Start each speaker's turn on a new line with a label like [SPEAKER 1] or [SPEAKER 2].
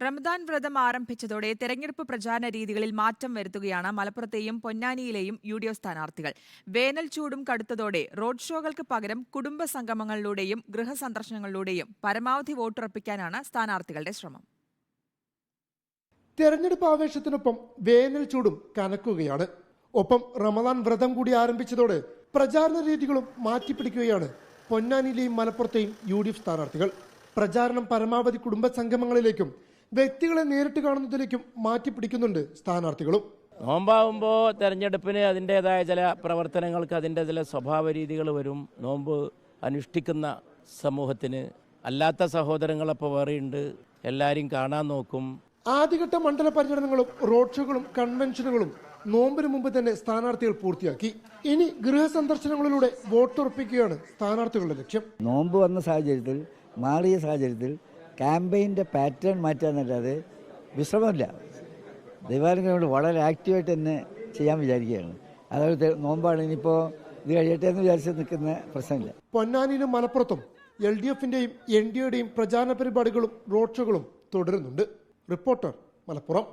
[SPEAKER 1] റമദാൻ വ്രതം ആരംഭിച്ചതോടെ തെരഞ്ഞെടുപ്പ് പ്രചാരണ രീതികളിൽ മാറ്റം വരുത്തുകയാണ് മലപ്പുറത്തെയും പൊന്നാനിയിലെയും UDF സ്ഥാനാർത്ഥികൾ. വേനൽ ചൂടും കടുത്തതോടെ റോഡ് ഷോകൾക്ക് പകരം കുടുംബ സംഗമങ്ങളിലൂടെയും ഗൃഹസന്ദർശനങ്ങളിലൂടെയും പരമാവധി വോട്ടുറപ്പിക്കാനാണ് സ്ഥാനാർത്ഥികളുടെ ശ്രമം.
[SPEAKER 2] തെരഞ്ഞെടുപ്പ് ആവേശത്തിനൊപ്പം വേനൽ ചൂടും കനക്കുകയാണ്. ഒപ്പം റമദാൻ വ്രതം കൂടി ആരംഭിച്ചതോടെ പ്രചാരണ രീതികളും മാറ്റിപ്പിടിക്കുകയാണ് പൊന്നാനിയിലെയും മലപ്പുറത്തെയും UDF സ്ഥാനാർത്ഥികൾ. പ്രചാരണം പരമാവധി കുടുംബ സംഗമങ്ങളിലേക്കും വ്യക്തികളെ നേരിട്ട് കാണുന്നതിലേക്കും മാറ്റിപ്പിടിക്കുന്നുണ്ട് സ്ഥാനാർത്ഥികളും.
[SPEAKER 3] നോമ്പാവുമ്പോൾ തെരഞ്ഞെടുപ്പിന് അതിൻ്റെതായ ചില പ്രവർത്തനങ്ങൾക്ക് അതിൻ്റെ ചില സ്വഭാവ രീതികൾ വരും. നോമ്പ് അനുഷ്ഠിക്കുന്ന സമൂഹത്തിന് അല്ലാത്ത സഹോദരങ്ങളപ്പോൾ വേറെയുണ്ട്, എല്ലാവരും കാണാൻ നോക്കും.
[SPEAKER 2] ആദ്യഘട്ട മണ്ഡല പര്യടനങ്ങളും റോഡ് ഷോകളും കൺവെൻഷനുകളും നോമ്പിന് മുമ്പ് തന്നെ സ്ഥാനാർത്ഥികൾ പൂർത്തിയാക്കി. ഇനി ഗൃഹസന്ദർശനങ്ങളിലൂടെ വോട്ടുറപ്പിക്കുകയാണ് സ്ഥാനാർത്ഥികളുടെ ലക്ഷ്യം.
[SPEAKER 4] നോമ്പ് വന്ന സാഹചര്യത്തിൽ, മാറിയ സാഹചര്യത്തിൽ ക്യാമ്പയിൻ്റെ പാറ്റേൺ മാറ്റാന്നല്ലാതെ വിശ്രമമില്ല. ദൈവാലയങ്ങളോട് വളരെ ആക്റ്റീവായിട്ട് തന്നെ ചെയ്യാൻ വിചാരിക്കുകയാണ്. അതായത് നോമ്പാണ്, ഇനിയിപ്പോൾ ഇത് കഴിയട്ടെ എന്ന് വിചാരിച്ച് നിൽക്കുന്ന പ്രശ്നമില്ല.
[SPEAKER 2] പൊന്നാനിയിലും മലപ്പുറത്തും LDFന്റെയും NDAയുടെയും പ്രചാരണ പരിപാടികളും റോഡ് ഷോകളും തുടരുന്നുണ്ട്. റിപ്പോർട്ടർ, മലപ്പുറം.